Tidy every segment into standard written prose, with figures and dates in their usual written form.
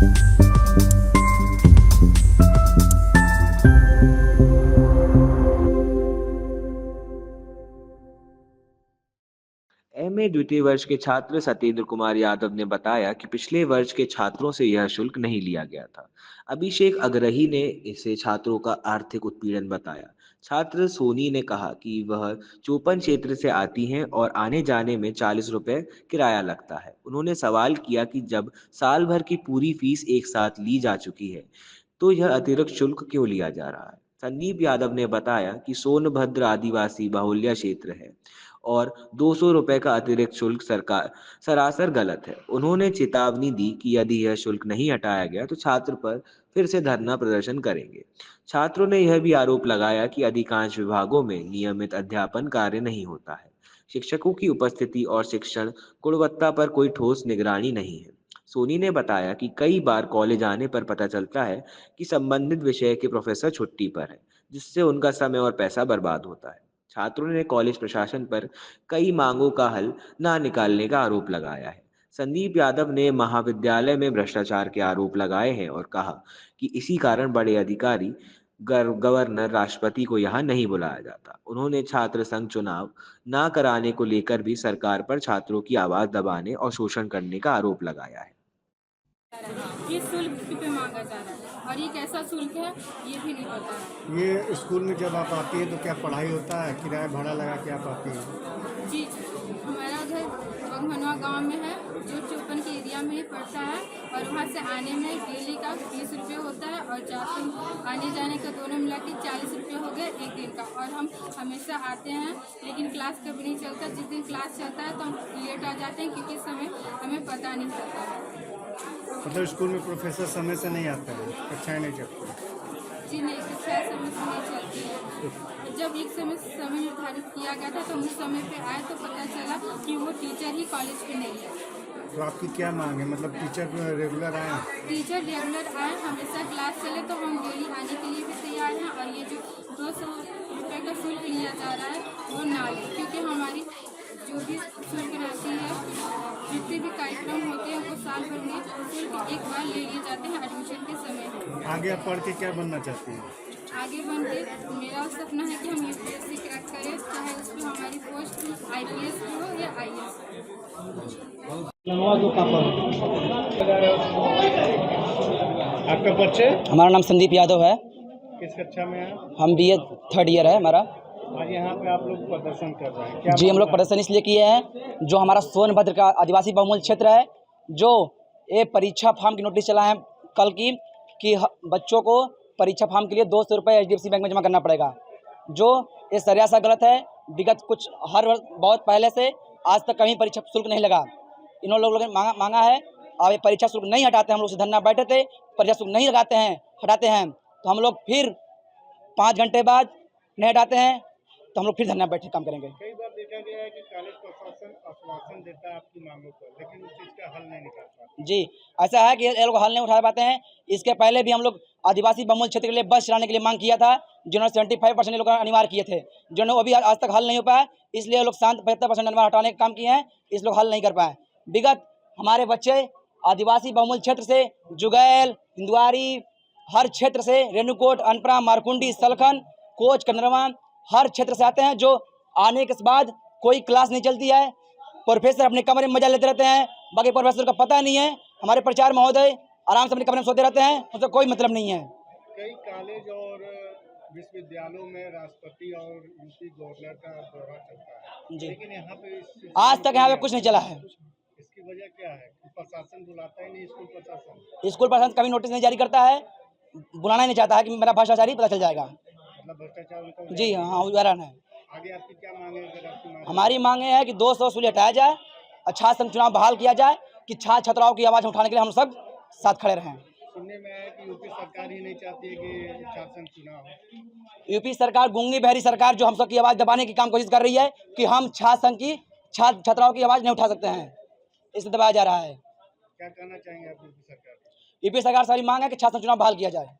MA द्वितीय वर्ष के छात्र सत्येंद्र कुमार यादव ने बताया कि पिछले वर्ष के छात्रों से यह शुल्क नहीं लिया गया था। अभिषेक अग्रही ने इसे छात्रों का आर्थिक उत्पीड़न बताया। छात्र सोनी ने कहा कि वह चोपन क्षेत्र से आती हैं और आने जाने में 40 रुपए किराया लगता है। उन्होंने सवाल किया कि जब साल भर की पूरी फीस एक साथ ली जा चुकी है तो यह अतिरिक्त शुल्क क्यों लिया जा रहा है। संदीप यादव ने बताया कि सोनभद्र आदिवासी बाहुल्य क्षेत्र है और 200 रुपए का अतिरिक्त शुल्क सरकार सरासर गलत है। उन्होंने चेतावनी दी कि यदि यह शुल्क नहीं हटाया गया तो छात्र पर फिर से धरना प्रदर्शन करेंगे। छात्रों ने यह भी आरोप लगाया कि अधिकांश विभागों में नियमित अध्यापन कार्य नहीं होता है। शिक्षकों की उपस्थिति और शिक्षण गुणवत्ता पर कोई ठोस निगरानी नहीं है। सोनी ने बताया कि कई बार कॉलेज आने पर पता चलता है कि संबंधित विषय के प्रोफेसर छुट्टी पर हैं, जिससे उनका समय और पैसा बर्बाद होता है। छात्रों ने कॉलेज प्रशासन पर कई मांगों का हल ना निकालने का आरोप लगाया है। संदीप यादव ने महाविद्यालय में भ्रष्टाचार के आरोप लगाए हैं और कहा कि इसी कारण बड़े अधिकारी गवर्नर राष्ट्रपति को यहाँ नहीं बुलाया जाता। उन्होंने छात्र संघ चुनाव ना कराने को लेकर भी सरकार पर छात्रों की आवाज दबाने और शोषण करने का आरोप लगाया है। ये शुल्क पे मांगा जा रहा है और ये कैसा शुल्क है ये भी नहीं पता है। ये स्कूल में जब आप आती है तो क्या पढ़ाई होता है, किराया भाड़ा लगा के आप आती है? जी, हमारा घर बगमनवा गांव में है जो चौपन के एरिया में ही पड़ता है और वहाँ से आने में डेली का 20 रुपये होता है और जाते आने जाने का दोनों मिला के 40 रुपये हो गए एक दिन का। और हम हमेशा आते हैं लेकिन क्लास कभी नहीं चलता। जिस दिन क्लास चलता है तो हम लेट आ जाते हैं क्योंकि समय हमें पता नहीं चलता है। मतलब स्कूल में प्रोफेसर समय से नहीं आता है, कक्षाएं नहीं चलती? जी नहीं, कक्षा समय से नहीं चलती है। जब एक समय निर्धारित किया गया था तो उस समय पे आए तो पता चला कि वो टीचर ही कॉलेज पे नहीं है। तो आपकी क्या मांग है, मतलब टीचर रेगुलर आए? टीचर रेगुलर आए, हमेशा क्लास चले तो हम डेली आने के लिए भी तैयार हैं और ये जो 200 रुपये का शुल्क लिया जा रहा है वो ना ले, क्योंकि हमारी जो भी शुल्क रहती है जितने भी कार्यक्रम होते हैं वो साल भर में शुल्क एक बार ले लिए जाते हैं एडमिशन के समय में। आगे आप पढ़ के क्या बनना चाहती हैं? आगे बन के मेरा सपना है कि हम यूपीएससी क्रैक करें, चाहे उसमें हमारी पोस्ट आईपीएस की हो या आईएएस। आपका परिचय? हमारा नाम संदीप यादव है। किस कक्षा में है? हम बीए थर्ड ईयर है हमारा। आज यहाँ पे आप लोग प्रदर्शन कर रहे हैं, क्या? जी, हम लोग प्रदर्शन इसलिए किए हैं जो हमारा सोनभद्र का आदिवासी बहुमूल्य क्षेत्र है, जो ये परीक्षा फॉर्म की नोटिस चला है कल की कि बच्चों को परीक्षा फॉर्म के लिए 200 रुपये HDFC बैंक में जमा करना पड़ेगा, जो ये सरासर गलत है। विगत कुछ हर वर्ष बहुत पहले से आज तक कहीं परीक्षा शुल्क नहीं लगा। इन लोगों ने मांगा है, अब ये परीक्षा शुल्क नहीं हटाते। हम लोग से धरना बैठे थे, परीक्षा शुल्क नहीं लगाते हैं, हटाते हैं तो हम लोग फिर 5 घंटे बाद नहीं हटाते हैं तो हम लोग फिर धरना बैठे काम करेंगे। कई बार देखा गया है कि कॉलेज प्रशासन आश्वासन देता है आपकी मांगों पर, लेकिन उस चीज़ का हल नहीं निकाल पाता। जी, ऐसा है कि ये लोग हल नहीं उठा पाते हैं। इसके पहले भी हम लोग आदिवासी बहुमूल्य क्षेत्र के लिए बस चलाने के लिए मांग किया था, जिन्होंने 75% लोग अनिवार्य किए थे, जिन्होंने वो भी आज तक हल नहीं हो पाया। इसलिए लोग शांत 75% अनिवार्य हटाने का काम किए हैं, इस लोग हल नहीं कर पाए। विगत हमारे बच्चे आदिवासी बहुमूल्य क्षेत्र से जुगैल, हिंदुआरी, हर क्षेत्र से रेणुकोट, अनपरा, मारकुंडी, सलखन, कोच, कंडरवा हर क्षेत्र से आते हैं, जो आने के बाद कोई क्लास नहीं चलती है। प्रोफेसर अपने कमरे में मजा लेते रहते हैं, बाकी प्रोफेसर का पता नहीं है। हमारे प्रचार महोदय आराम से अपने कमरे में सोते रहते हैं, उनसे कोई मतलब नहीं है। कई कॉलेज और विश्वविद्यालयों में राष्ट्रपति और यूपी गवर्नर का दौरा चलता है जी, लेकिन यहाँ पे आज तक यहाँ पे कुछ नहीं चला है। इसकी वजह क्या है? प्रशासन बुलाता ही नहीं, स्कूल प्रशासन। स्कूल प्रशासन कभी नोटिस नहीं जारी करता है, बुलाना ही नहीं चाहता है कि मेरा भ्रष्टाचारी पता चल जाएगा। मतलब भ्रष्टाचार उनका जी हाँ, उदाहरण है। आगे आपकी क्या मांग है? अगर आपकी मांग हमारी मांगे है कि 200 वसूली हटाया जाए, छात्र संघ चुनाव बहाल किया जाए, कि छात्र छात्राओं की आवाज़ उठाने के लिए हम सब साथ खड़े रहें। सुनने में आया कि यूपी सरकार ही नहीं चाहती है कि छात्र संघ चुनाव। यूपी सरकार गूंगी बहरी सरकार जो हम सब की आवाज़ दबाने की काम कोशिश कर रही है कि हम छात्र संघ की छात्र छात्राओं की आवाज़ नहीं उठा सकते हैं, इसलिए दबाया जा रहा है। क्या कहना चाहेंगे आप यूपी सरकार? यूपी सरकार सारी मांग है कि छात्र संघ चुनाव बहाल किया जाए।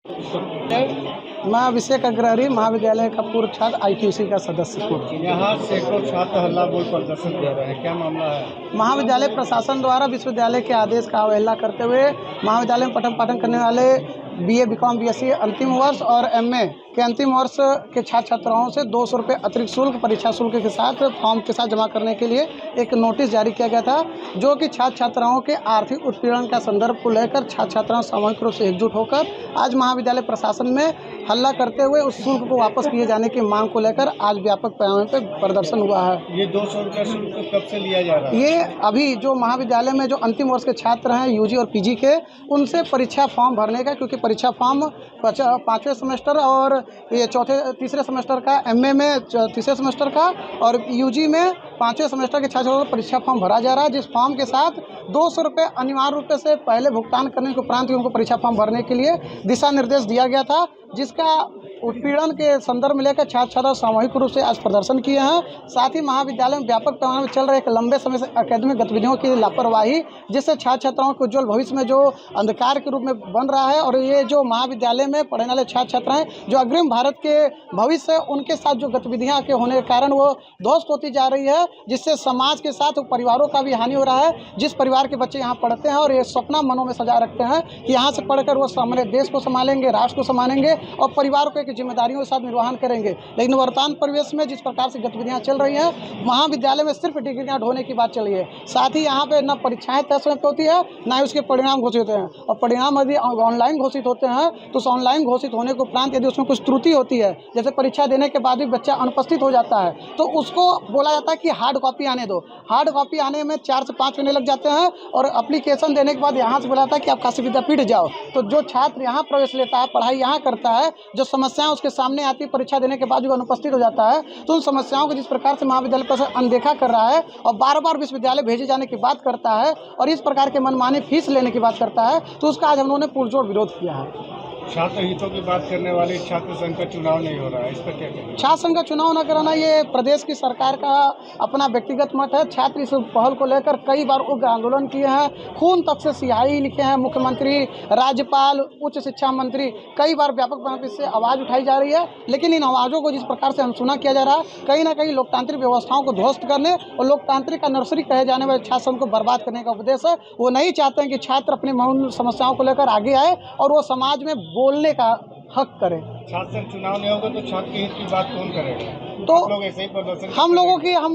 मैं अभिषेक अग्रहरी महाविद्यालय का पूर्व छात्र IQC का सदस्य हूँ। यहाँ सैकड़ों छात्र हल्ला बोल प्रदर्शन कर रहे हैं, क्या मामला है? महाविद्यालय प्रशासन द्वारा विश्वविद्यालय के आदेश का अवहेलना करते हुए महाविद्यालय में पठन पाठन करने वाले BA BCom BSc अंतिम वर्ष और MA के अंतिम वर्ष के छात्र छात्राओं से 200 रुपये अतिरिक्त शुल्क परीक्षा शुल्क के साथ फॉर्म के साथ जमा करने के लिए एक नोटिस जारी किया गया था, जो कि छात्र छात्राओं के आर्थिक उत्पीड़न का संदर्भ को लेकर छात्र छात्राओं सामूहिक रूप से एकजुट होकर आज महाविद्यालय प्रशासन में हल्ला करते हुए उस शुल्क को वापस किए जाने की मांग को लेकर आज व्यापक पैमाने पर प्रदर्शन हुआ है। ये 200 रुपये शुल्क कब से लिया जा रहा है? ये अभी जो महाविद्यालय में जो अंतिम वर्ष के छात्र हैं UG और PG के, उनसे परीक्षा फॉर्म भरने का, क्योंकि परीक्षा फॉर्म 5वें सेमेस्टर और ये तीसरे सेमेस्टर का, MA में तीसरे सेमेस्टर का और UG में 5वें सेमेस्टर के छात्रों को परीक्षा फॉर्म भरा जा रहा है, जिस फॉर्म के साथ 200 रुपये अनिवार्य रूप से पहले भुगतान करने के उपरांत उनको परीक्षा फॉर्म भरने के लिए दिशा निर्देश दिया गया था, जिसका उत्पीड़न के संदर्भ में लेकर छात्र छात्रा सामूहिक रूप से आज प्रदर्शन किए हैं। साथ ही महाविद्यालय में व्यापक पैमाने में चल रहे एक लंबे समय से अकादमिक गतिविधियों की लापरवाही, जिससे छात्र छात्राओं के उज्ज्वल भविष्य में जो अंधकार के रूप में बन रहा है, और ये जो महाविद्यालय में पढ़ने वाले छात्र छात्राएं जो अग्रिम भारत के भविष्य है, उनके साथ जो गतिविधियाँ के होने के कारण वो ध्वस्त होती जा रही है, जिससे समाज के साथ परिवारों का भी हानि हो रहा है। जिस परिवार के बच्चे यहाँ पढ़ते हैं और ये सपना मनों में सजा रखते हैं कि यहाँ से पढ़कर वो हमारे देश को संभालेंगे, राष्ट्र को संभालेंगे और परिवार को एक जिम्मेदारियों के साथ निर्वहन करेंगे, लेकिन वर्तमान परिवेश में जिस प्रकार से गतिविधियाँ चल रही हैं, महाविद्यालय में सिर्फ डिग्रियाँ ढोने की बात चल रही है। साथ ही यहाँ पे न परीक्षाएं तय समय पर होती है, न ही उसके परिणाम घोषित होते हैं, और परिणाम यदि ऑनलाइन घोषित होते हैं तो उस ऑनलाइन घोषित होने के उपरांत यदि उसमें कुछ त्रुटि होती है, जैसे परीक्षा देने के बाद भी बच्चा अनुपस्थित हो जाता है, तो उसको बोला जाता है कि हार्ड कॉपी आने दो। हार्ड कॉपी आने में 4 से 5 महीने लग जाते हैं, और एप्लीकेशन देने के बाद यहाँ से बोला जाता है कि आप काशी विद्यापीठ जाओ। तो जो छात्र यहाँ प्रवेश लेता है, पढ़ाई यहाँ करता है, जो समस्याएं उसके सामने आती है, परीक्षा देने के बाद जो अनुपस्थित हो जाता है, तो उन समस्याओं को जिस प्रकार से महाविद्यालय प्रशासन अनदेखा कर रहा है और बार बार विश्वविद्यालय भेजे जाने की बात करता है और इस प्रकार के मनमानी फीस लेने की बात करता है, तो उसका आज हम लोगों ने पुरजोर विरोध किया है। छात्र हितों की बात करने वाले छात्र संघ का चुनाव नहीं हो रहा है, इस पर क्या कहेंगे? छात्र संघ का चुनाव न कराना ये प्रदेश की सरकार का अपना व्यक्तिगत मत है। छात्र इस पहल को लेकर कई बार उग्र आंदोलन किए हैं, खून तक से स्याही लिखे हैं, मुख्यमंत्री, राज्यपाल, उच्च शिक्षा मंत्री, कई बार व्यापक पैमाने से आवाज़ उठाई जा रही है, लेकिन इन आवाज़ों को जिस प्रकार से अनसुना किया जा रहा है, कहीं ना कहीं लोकतांत्रिक व्यवस्थाओं को ध्वस्त करने और लोकतांत्रिक का नर्सरी कहे जाने वाले छात्र संघ को बर्बाद करने का उपदेश है। वो नहीं चाहते हैं कि छात्र अपनी मौन समस्याओं को लेकर आगे आए और वो समाज में बोलने का हक करें। छात्र संघ चुनाव नहीं होगा तो छात्र के हित की बात कौन करेगा? तो लोग ऐसे ही प्रदर्शन हम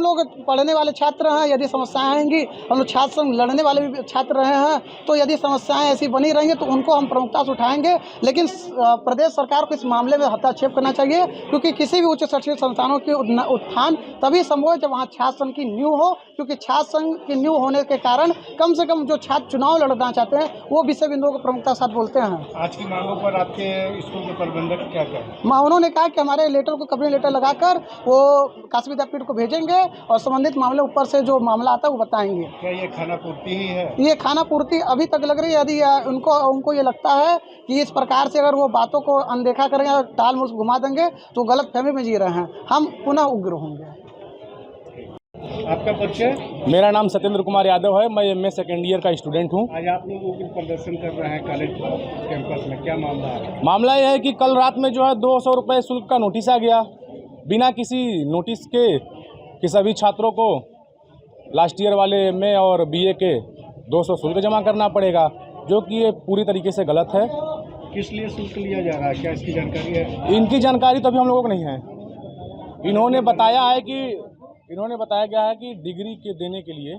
लोग पढ़ने वाले छात्र हैं, यदि समस्याएं आएंगी, हम लोग छात्र संघ लड़ने वाले भी छात्र रहे हैं, तो यदि समस्याएं ऐसी बनी रहेंगी तो उनको हम प्रमुखता से उठाएंगे। लेकिन प्रदेश सरकार को इस मामले में हस्तक्षेप करना चाहिए, क्योंकि किसी भी उच्च शैक्षणिक संस्थानों के उत्थान तभी संभव है जब वहाँ छात्र संघ की नींव हो, क्योंकि छात्र संघ की नींव होने के कारण कम से कम जो छात्र चुनाव लड़ना चाहते हैं वो विषय बिंदुओं को प्रमुखता के साथ बोलते हैं। आज की मांगों पर आपके स्कूल के प्रबंधक क्या कहें? उन्होंने कहा कि हमारे लेटर को कब्जे लेटर लगाकर वो काशी विद्यापीठ को भेजेंगे और संबंधित मामले ऊपर से जो मामला आता है वो बताएंगे। क्या ये खाना पूर्ति ही है? ये खाना पूर्ति अभी तक लग रही है। यदि उनको ये लगता है कि इस प्रकार से अगर वो बातों को अनदेखा करेंगे, टाल मुल्क घुमा देंगे, तो गलत फहमी में जी रहे हैं। हम पुनः उग्र होंगे। आपका परिचय? मेरा नाम सत्येंद्र कुमार यादव है, मैं MA सेकेंड ईयर का स्टूडेंट हूँ। आज आप लोग प्रदर्शन कर रहे हैं कॉलेज कैंपस में, क्या मामला है? मामला यह है कि कल रात में जो है 200 रुपये शुल्क का नोटिस आ गया। बिना किसी नोटिस के कि सभी छात्रों को लास्ट ईयर वाले MA और BA के 200 शुल्क जमा करना पड़ेगा, जो कि ये पूरी तरीके से गलत है। किस लिए शुल्क लिया जा रहा है, क्या इसकी जानकारी है? इनकी जानकारी तो अभी हम लोगों को नहीं है। इन्होंने बताया गया है कि डिग्री के देने के लिए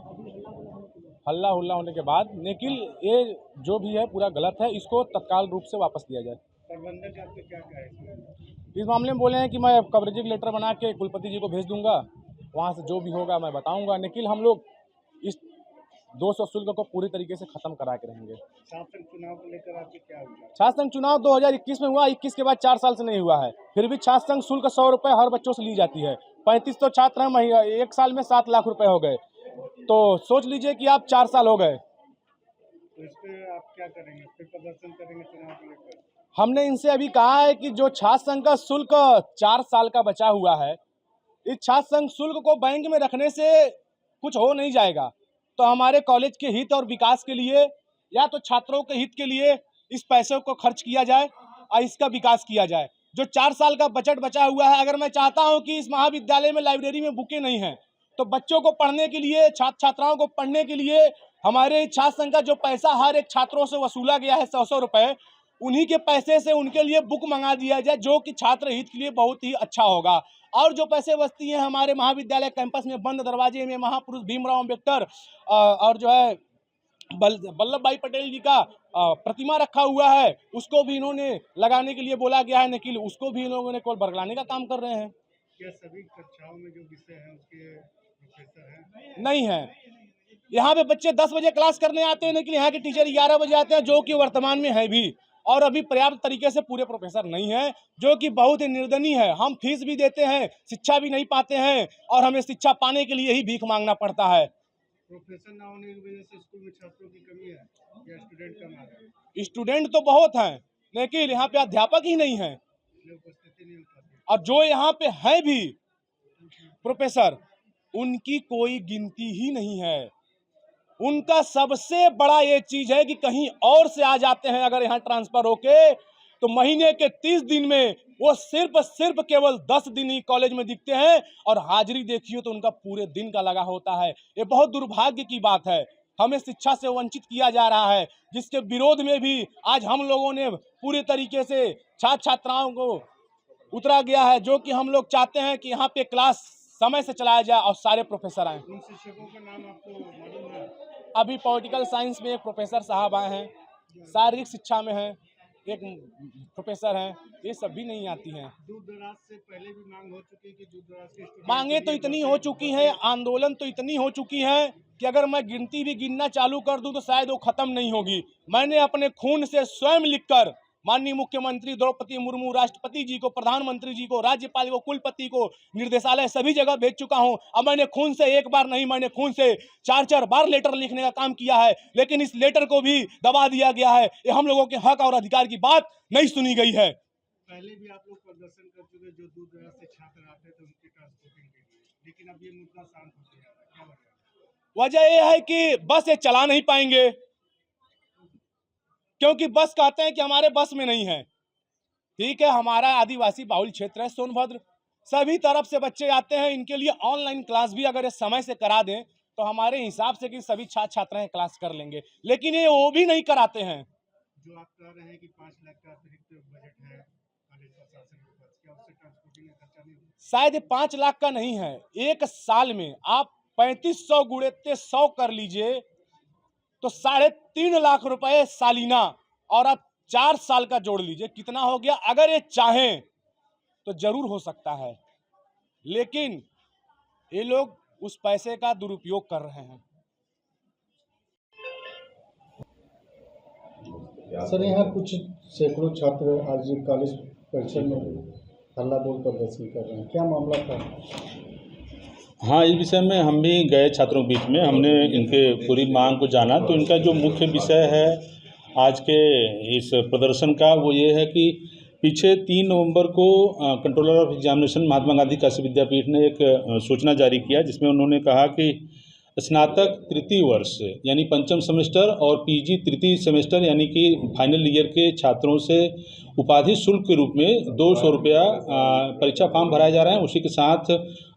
हल्ला हुल्ला होने के बाद, लेकिन ये जो भी है पूरा गलत है, इसको तत्काल रूप से वापस दिया जाए। प्रबंधक आपको क्या कहे इस मामले में बोले हैं कि मैं कवरेजिंग लेटर बना के कुलपति जी को भेज दूंगा, वहाँ से जो भी होगा मैं बताऊंगा, लेकिन हम लोग इस 200 शुल्क को पूरी तरीके से ख़त्म करा के रहेंगे। छात्र चुनाव को लेकर आपके क्या हुआ? छात्र संघ चुनाव 2021 में हुआ, 21 के बाद 4 साल से नहीं हुआ है, फिर भी छात्र संघ शुल्क 100 रुपये हर बच्चों से ली जाती है। 35 तो छात्र हैं, एक साल में 7 लाख रुपए हो गए, तो सोच लीजिए कि आप 4 साल हो गए। तो इस पर आप क्या करेंगे? फिर प्रदर्शन करेंगे चुनाव को लेकर? हमने इनसे अभी कहा है कि जो छात्र संघ का शुल्क 4 साल का बचा हुआ है, इस छात्र संघ शुल्क को बैंक में रखने से कुछ हो नहीं जाएगा, तो हमारे कॉलेज के हित और विकास के लिए या तो छात्रों के हित के लिए इस पैसे को खर्च किया जाए, और इसका विकास किया जाए। जो 4 साल का बजट बचा हुआ है, अगर मैं चाहता हूं कि इस महाविद्यालय में लाइब्रेरी में बुकें नहीं हैं, तो बच्चों को पढ़ने के लिए, छात्र छात्राओं को पढ़ने के लिए हमारे छात्र संघ का जो पैसा हर एक छात्रों से वसूला गया है 100-100 रुपये, उन्हीं के पैसे से उनके लिए बुक मंगा दिया जाए, जो कि छात्र हित के लिए बहुत ही अच्छा होगा। और जो पैसे बचती हैं हमारे महाविद्यालय कैंपस में बंद दरवाजे में महापुरुष भीमराव अम्बेडकर और जो है वल्लभ भाई पटेल जी का प्रतिमा रखा हुआ है, उसको भी इन्होंने लगाने के लिए बोला गया है, लेकिन उसको भी इन लोगों ने केवल बरगलाने का काम कर रहे हैं। क्या सभी कक्षाओं में जो विषय हैं उसके प्रोफेसर हैं? नहीं है। यहाँ पे बच्चे 10 बजे क्लास करने आते हैं, लेकिन यहाँ के टीचर 11 बजे आते हैं, जो कि वर्तमान में है भी, और अभी पर्याप्त तरीके से पूरे प्रोफेसर नहीं है, जो कि बहुत ही निर्दयनीय है। हम फीस भी देते हैं, शिक्षा भी नहीं पाते हैं, और हमें शिक्षा पाने के लिए ही भीख मांगना पड़ता है। प्रोफेसर ना होने की वजह से स्कूल में छात्रों की कमी है या स्टूडेंट कम आ रहे हैं? स्टूडेंट तो बहुत हैं, लेकिन यहाँ पे अध्यापक ही नहीं है, इसलिए उपस्थिति नहीं हो पाती। और जो यहाँ पे है भी प्रोफेसर, उनकी कोई गिनती ही नहीं है। उनका सबसे बड़ा ये चीज है कि कहीं और से आ जाते हैं अगर यहाँ ट्रांसफर होके, तो महीने के 30 दिन में वो सिर्फ केवल 10 दिन ही कॉलेज में दिखते हैं, और हाजिरी देखिए तो उनका पूरे दिन का लगा होता है। ये बहुत दुर्भाग्य की बात है। हमें शिक्षा से वंचित किया जा रहा है, जिसके विरोध में भी आज हम लोगों ने पूरे तरीके से छात्र छात्राओं को उतरा गया है, जो कि हम लोग चाहते हैं कि यहाँ पे क्लास समय से चलाया जाए और सारे प्रोफेसर आए। उन शिक्षकों का नाम आपको मालूम है? अभी पॉलिटिकल साइंस में एक प्रोफेसर साहब आए हैं, शारीरिक शिक्षा में हैं एक प्रोफेसर हैं, ये सब भी नहीं आती हैं। दूर दराज से पहले भी मांग हो चुकी है कि दूर दराज के स्टूडेंट मांगे तो इतनी हो चुकी हैं, आंदोलन तो इतनी हो चुकी है कि अगर मैं गिनती भी गिनना चालू कर दूं तो शायद वो खत्म नहीं होगी। मैंने अपने खून से स्वयं लिखकर माननीय मुख्यमंत्री द्रौपदी मुर्मू, राष्ट्रपति जी को, प्रधानमंत्री जी को, राज्यपाल को, कुलपति को, निर्देशालय सभी जगह भेज चुका हूं। अब मैंने खून से एक बार नहीं, मैंने खून से 4-4 बार लेटर लिखने का काम किया है, लेकिन इस लेटर को भी दबा दिया गया है। ये हम लोगों के हक और अधिकार की बात नहीं सुनी गई है। पहले भी आप लोग प्रदर्शन कर चुके जो दूर दराज से छात्र आते थे उनकी ट्रांसपोर्टिंग के लिए, लेकिन अब ये मुद्दा शांत हो गया है, क्या वजह? वजह यह है कि बस ये चला नहीं पाएंगे, क्योंकि बस कहते हैं कि हमारे बस में नहीं है। ठीक है, हमारा आदिवासी बाहुल क्षेत्र है सोनभद्र, सभी तरफ से बच्चे आते हैं, इनके लिए ऑनलाइन क्लास भी अगर समय से करा दें तो हमारे हिसाब से कि सभी छात्र छात्राएं क्लास कर लेंगे, लेकिन ये वो भी नहीं कराते हैं। जो आप कह रहे हैं कि 5 लाख का अतिरिक्त बजट है कॉलेज प्रशासन के पास, क्या उससे ट्रांसपोर्टिंग का खर्चा नहीं होगा? शायद 5 लाख का नहीं है, एक साल में आप 3500 गुणित 100 कर लीजिए तो 3.5 लाख रुपए सालीना, और आप 4 साल का जोड़ लीजिए कितना हो गया। अगर ये चाहें तो जरूर हो सकता है, लेकिन ये लोग उस पैसे का दुरुपयोग कर रहे हैं। सर, यहाँ कुछ सैकड़ों छात्र आज कॉलेज परिसर में हल्ला बोल प्रदर्शन कर रहे हैं, क्या मामला था? हाँ, इस विषय में हम भी गए छात्रों के बीच में, हमने इनके पूरी मांग को जाना। तो इनका जो मुख्य विषय है आज के इस प्रदर्शन का, वो ये है कि पीछे 3 नवंबर को controller of examination Mahatma Gandhi Kashi विद्यापीठ ने एक सूचना जारी किया, जिसमें उन्होंने कहा कि स्नातक तृतीय वर्ष यानी पंचम सेमेस्टर और पीजी तृतीय सेमेस्टर यानी कि फाइनल ईयर के छात्रों से उपाधि शुल्क के रूप में 200 रुपया परीक्षा फॉर्म भराया जा रहा है। उसी के साथ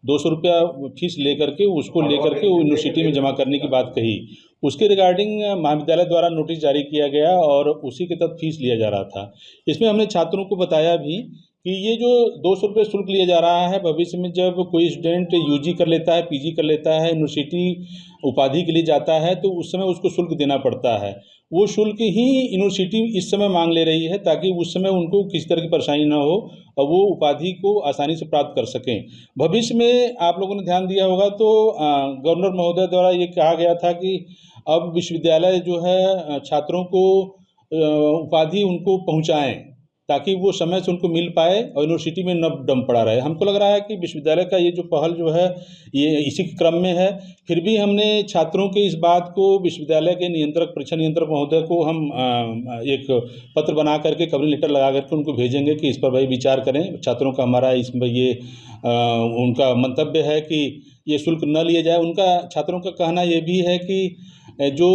200 रुपया फीस लेकर के उसको लेकर के वो यूनिवर्सिटी में जमा करने की बात कही। उसके रिगार्डिंग महाविद्यालय द्वारा नोटिस जारी किया गया और उसी के तहत फीस लिया जा रहा था। इसमें हमने छात्रों को बताया भी कि ये जो 200 रुपये शुल्क लिया जा रहा है, भविष्य में जब कोई स्टूडेंट यूजी कर लेता है, पीजी कर लेता है, यूनिवर्सिटी उपाधि के लिए जाता है, तो उस समय उसको शुल्क देना पड़ता है। वो शुल्क ही यूनिवर्सिटी इस समय मांग ले रही है, ताकि उस समय उनको किसी तरह की परेशानी ना हो और वो उपाधि को आसानी से प्राप्त कर सकें। भविष्य में आप लोगों ने ध्यान दिया होगा तो गवर्नर महोदय द्वारा ये कहा गया था कि अब विश्वविद्यालय जो है छात्रों को उपाधि उनको पहुँचाएँ, ताकि वो समय से उनको मिल पाए और यूनिवर्सिटी में न दम पड़ा रहे। हमको लग रहा है कि विश्वविद्यालय का ये जो पहल जो है ये इसी के क्रम में है। फिर भी हमने छात्रों के इस बात को विश्वविद्यालय के नियंत्रक, परीक्षा नियंत्रक महोदय को हम एक पत्र बना करके, कवरिंग लेटर लगा करके उनको भेजेंगे कि इस पर भाई विचार करें। छात्रों का हमारा इसमें ये उनका मंतव्य है कि ये शुल्क न लिए जाए। उनका छात्रों का कहना ये भी है कि जो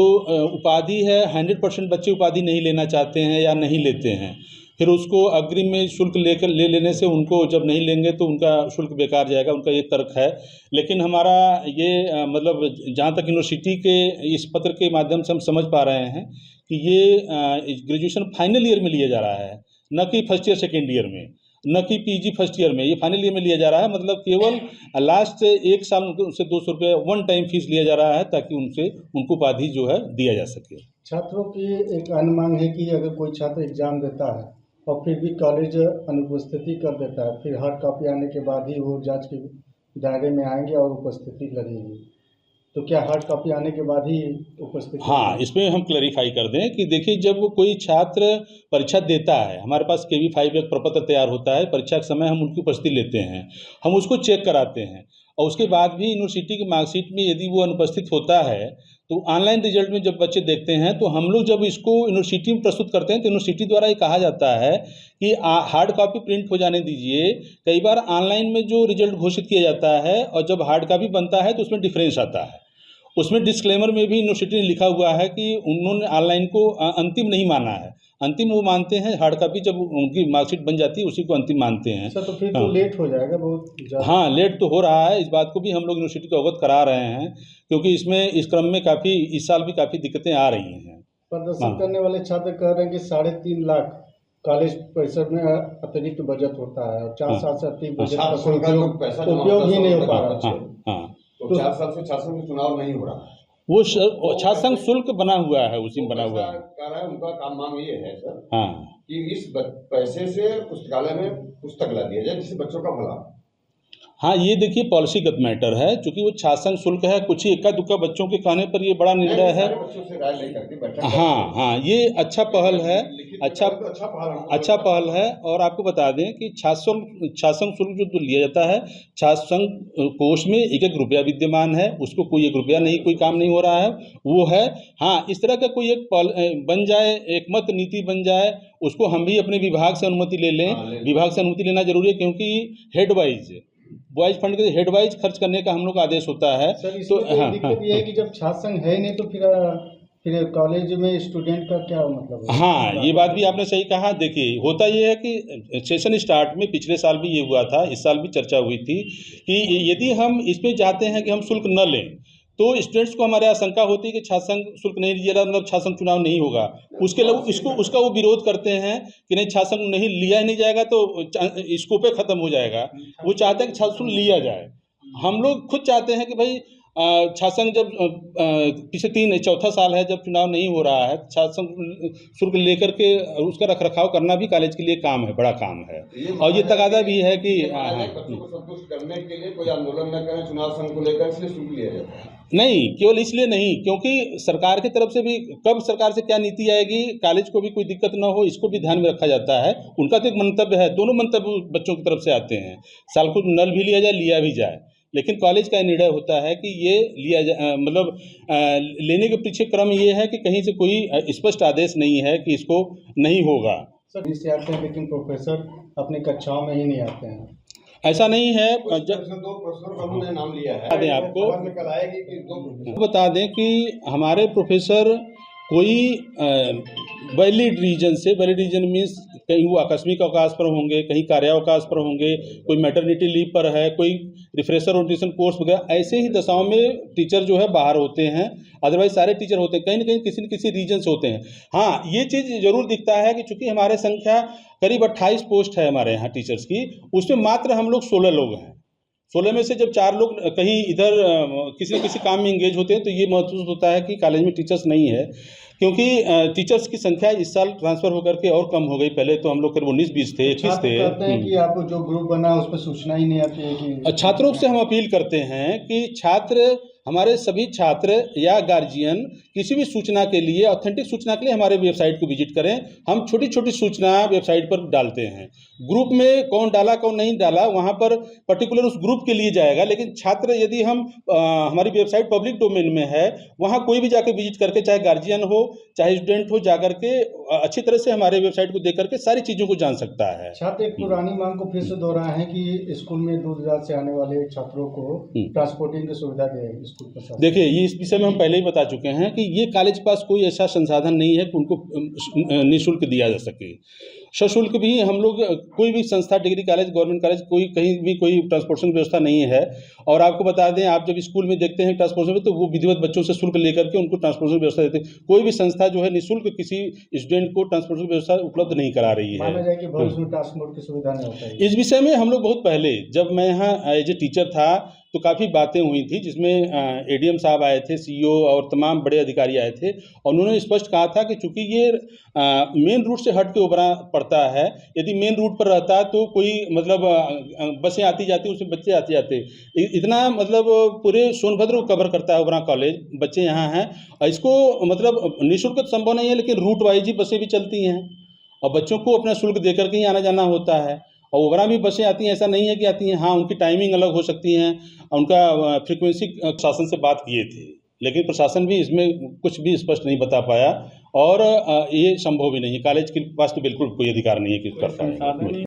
उपाधि है 100% बच्चे उपाधि नहीं लेना चाहते हैं या नहीं लेते हैं। फिर उसको अग्रिम में शुल्क ले लेने से उनको जब नहीं लेंगे तो उनका शुल्क बेकार जाएगा, उनका ये तर्क है। लेकिन हमारा ये मतलब जहाँ तक यूनिवर्सिटी के इस पत्र के माध्यम से हम समझ पा रहे हैं कि ये ग्रेजुएशन फाइनल ईयर में लिया जा रहा है, न कि फर्स्ट ईयर सेकेंड ईयर में, न कि पीजी फर्स्ट ईयर में, ये फाइनल ईयर में लिया जा रहा है। मतलब केवल लास्ट एक साल उनसे 200 रुपये वन टाइम फीस लिया जा रहा है ताकि उनको उपाधि जो है दिया जा सके। छात्रों की एक अन्य मांग है कि अगर कोई छात्र एग्जाम देता है और फिर भी कॉलेज अनुपस्थिति कर देता है, फिर हार्ड कॉपी आने के बाद ही वो जांच के दायरे में आएंगे और उपस्थिति लगेगी, तो क्या हार्ड कॉपी आने के बाद ही उपस्थिति? हाँ, इसमें हम क्लैरिफाई कर दें कि देखिए, जब कोई छात्र परीक्षा देता है, हमारे पास KV5 एक प्रपत्र तैयार होता है, परीक्षा के समय हम उनकी उपस्थिति लेते हैं, हम उसको चेक कराते हैं और उसके बाद भी यूनिवर्सिटी की मार्कशीट में यदि वो अनुपस्थित होता है तो ऑनलाइन रिजल्ट में जब बच्चे देखते हैं तो हम लोग जब इसको यूनिवर्सिटी में प्रस्तुत करते हैं तो यूनिवर्सिटी द्वारा ये कहा जाता है कि हार्ड कॉपी प्रिंट हो जाने दीजिए। कई बार ऑनलाइन में जो रिजल्ट घोषित किया जाता है और जब हार्ड कॉपी बनता है तो उसमें डिफरेंस आता है। उसमें डिस्क्लेमर में भी यूनिवर्सिटी ने लिखा हुआ है कि उन्होंने ऑनलाइन को अंतिम नहीं माना है, अंतिम वो मानते हैं हार्ड कॉपी जब उनकी मार्कशीट बन जाती है उसी को अंतिम मानते हैं। सर, तो फिर तो लेट हो जाएगा बहुत ज़्यादा। हाँ, लेट तो हो रहा है, इस बात को भी हम लोग यूनिवर्सिटी को अवगत करा रहे हैं क्योंकि इस क्रम में इस साल भी काफ़ी दिक्कतें आ रही हैं। प्रदर्शन करने वाले छात्र कह रहे हैं कि 3.5 लाख कॉलेज परिसर में अतिरिक्त बजट होता है और 4 साल से अतिरिक्त बजट का कोई उपयोग ही नहीं हो पा रहा। तो 4 साल से छात्र संघ चुनाव नहीं हो रहा, वो छात्र संघ शुल्क बना हुआ है, उसी में बना हुआ है। कह रहा है उनका काम मांग ये है सर, हाँ, कि इस पैसे से पुस्तकालय में पुस्तक ला दिया जाए जिससे बच्चों का भला। हाँ, ये देखिए पॉलिसीगत मैटर है, क्योंकि वो छात्र संघ शुल्क है, कुछ ही इक्का दुक्का बच्चों के कहने पर ये बड़ा निर्णय है। बच्चों से राय लेकर के बैठक। हाँ, ये अच्छा पहल है, अच्छा पहल है। और आपको बता दें कि छात्र संघ शुल्क जो लिया जाता है, छात्र संघ कोष में 1-1 रुपया विद्यमान है, उसको कोई 1 रुपया नहीं, कोई काम नहीं हो रहा है, वो है। हाँ, इस तरह का कोई एक बन जाए, एक मत नीति बन जाए, उसको हम भी अपने विभाग से अनुमति ले लें। विभाग से अनुमति लेना जरूरी है क्योंकि हेड वाइज फंड के हेड वाइज खर्च करने का हम लोग आदेश होता है। सर, तो दिक्कत ये है कि जब छात्र संघ है नहीं तो फिर कॉलेज में स्टूडेंट का क्या मतलब है? हाँ, ये बात भी आपने सही कहा। देखिए, होता ये है कि सेशन स्टार्ट में पिछले साल भी ये हुआ था, इस साल भी चर्चा हुई थी कि यदि हम इसमें चाहते हैं कि हम शुल्क न लें तो स्टूडेंट्स को हमारे आशंका होती है कि छात्र संघ शुल्क नहीं लिया जाएगा, मतलब छात्र संघ चुनाव नहीं होगा। उसके लिए उसका वो विरोध करते हैं कि नहीं, छात्र संघ नहीं लिया नहीं जाएगा तो स्कोपे खत्म हो जाएगा। वो चाहते हैं कि छात्र शुल्क लिया जाए। हम लोग खुद चाहते हैं कि भाई छात्र संघ जब पिछले 4था साल है जब चुनाव नहीं हो रहा है, छात्र संघ शुल्क लेकर के उसका रखरखाव करना भी कॉलेज के लिए काम है, बड़ा काम है। और ये तकादा भी है कि बच्चों को संतुष्ट करने के लिए कोई आंदोलन न करें चुनाव संघ को लेकर, इसलिए शुल्क लिया जाता है। नहीं, केवल इसलिए नहीं, क्योंकि सरकार की तरफ से भी कब सरकार से क्या नीति आएगी, कॉलेज को भी कोई दिक्कत ना हो, इसको भी ध्यान में रखा जाता है। उनका तो एक मंतव्य है, दोनों मंतव्य बच्चों की तरफ से आते हैं, साल को नल भी लिया जाए, लिया भी जाए, लेकिन कॉलेज का निर्णय होता है कि ये लिया जाए। मतलब लेने के पीछे क्रम ये है कि कहीं से कोई स्पष्ट आदेश नहीं है कि इसको नहीं होगा। सर, इससे आते हैं लेकिन प्रोफेसर अपनी कक्षाओं में ही नहीं आते हैं। ऐसा नहीं है। जब 2 प्रोफेसर का उन्होंने नाम लिया है, बता दें आपको, कल आएगी कि 2 प्रोफेसर बता दें कि हमारे प्रोफेसर कोई वैलिड रीजन मीन्स कहीं वो आकस्मिक अवकाश पर होंगे, कहीं कार्यावकाश पर होंगे, कोई मैटरनिटी लीव पर है, कोई रिफ्रेशर ओरिएंटेशन कोर्स वगैरह, ऐसे ही दशाओं में टीचर जो है बाहर होते हैं। अदरवाइज सारे टीचर होते हैं, कहीं ना कहीं किसी न किसी रीजन से होते हैं। हाँ, ये चीज़ जरूर दिखता है कि चूंकि हमारे संख्या करीब 28 पोस्ट है हमारे यहाँ टीचर्स की, उसमें मात्र हम लोग 16 लोग हैं। 16 में से जब 4 लोग कहीं इधर किसी न किसी काम में इंगेज होते हैं तो ये महसूस होता है कि कॉलेज में टीचर्स नहीं है, क्योंकि टीचर्स की संख्या इस साल ट्रांसफ़र होकर के और कम हो गई। पहले तो हम लोग करीब 19-20 थे, 21 थे। कहते हैं कि आप जो ग्रुप बना उस पर सूचना ही नहीं आती है कि छात्रों से हम अपील करते हैं कि हमारे सभी छात्र या गार्जियन किसी भी सूचना के लिए, ऑथेंटिक सूचना के लिए हमारे वेबसाइट को विजिट करें। हम छोटी छोटी सूचना वेबसाइट पर डालते हैं। ग्रुप में कौन डाला कौन नहीं डाला वहाँ पर पर्टिकुलर उस ग्रुप के लिए जाएगा, लेकिन छात्र यदि हमारी वेबसाइट पब्लिक डोमेन में है, वहाँ कोई भी जाकर विजिट करके, चाहे गार्जियन हो चाहे स्टूडेंट हो, जाकर के अच्छी तरह से हमारे वेबसाइट को देख करके सारी चीज़ों को जान सकता है। छात्र एक पुरानी मांग को फिर से दोहराए हैं कि स्कूल में दूर दराज से आने वाले छात्रों को ट्रांसपोर्टिंग की सुविधा दें। स्कूल प्रशासन? देखिए, ये इस विषय में हम पहले ही बता चुके हैं कि ये कॉलेज के पास कोई ऐसा संसाधन नहीं है कि उनको निःशुल्क दिया जा सके। सशुल्क भी हम लोग कोई भी संस्था, डिग्री कॉलेज, गवर्नमेंट कॉलेज, कोई कहीं भी कोई ट्रांसपोर्टेशन व्यवस्था नहीं है। और आपको बता दें, आप जब स्कूल में देखते हैं ट्रांसपोर्टेशन में, तो वो विधिवत बच्चों से शुल्क लेकर के उनको ट्रांसपोर्टेशन व्यवस्था देते हैं। कोई भी संस्था जो है निःशुल्क किसी स्टूडेंट को ट्रांसपोर्टेशन व्यवस्था उपलब्ध नहीं करा रही है। माना जाए कि भविष्य में ट्रांसपोर्ट की सुविधा नहीं हो पाएगी। इस विषय में हम लोग बहुत पहले, जब मैं यहाँ एज ए टीचर था, तो काफ़ी बातें हुई थी, जिसमें एडीएम साहब आए थे, सीईओ और तमाम बड़े अधिकारी आए थे, और उन्होंने स्पष्ट कहा था कि चूंकि ये मेन रूट से हट के उभरा पड़ता है, यदि मेन रूट पर रहता तो कोई मतलब बसें आती जाती, उसमें बच्चे आते जाते, इतना मतलब पूरे सोनभद्र को कवर करता है उभरा कॉलेज, बच्चे यहाँ हैं। इसको मतलब निःशुल्क तो संभव नहीं है, लेकिन रूट वाइज ही बसें भी चलती हैं और बच्चों को अपना शुल्क दे करके ही आना जाना होता है। और ओवरा भी बसें आती हैं, ऐसा नहीं है कि आती हैं, हाँ उनकी टाइमिंग अलग हो सकती हैं, उनका फ्रीक्वेंसी प्रशासन से बात किए थे, लेकिन प्रशासन भी इसमें कुछ भी स्पष्ट नहीं बता पाया, और ये संभव भी नहीं है। कॉलेज के पास तो बिल्कुल कोई अधिकार नहीं है कि कर पाए।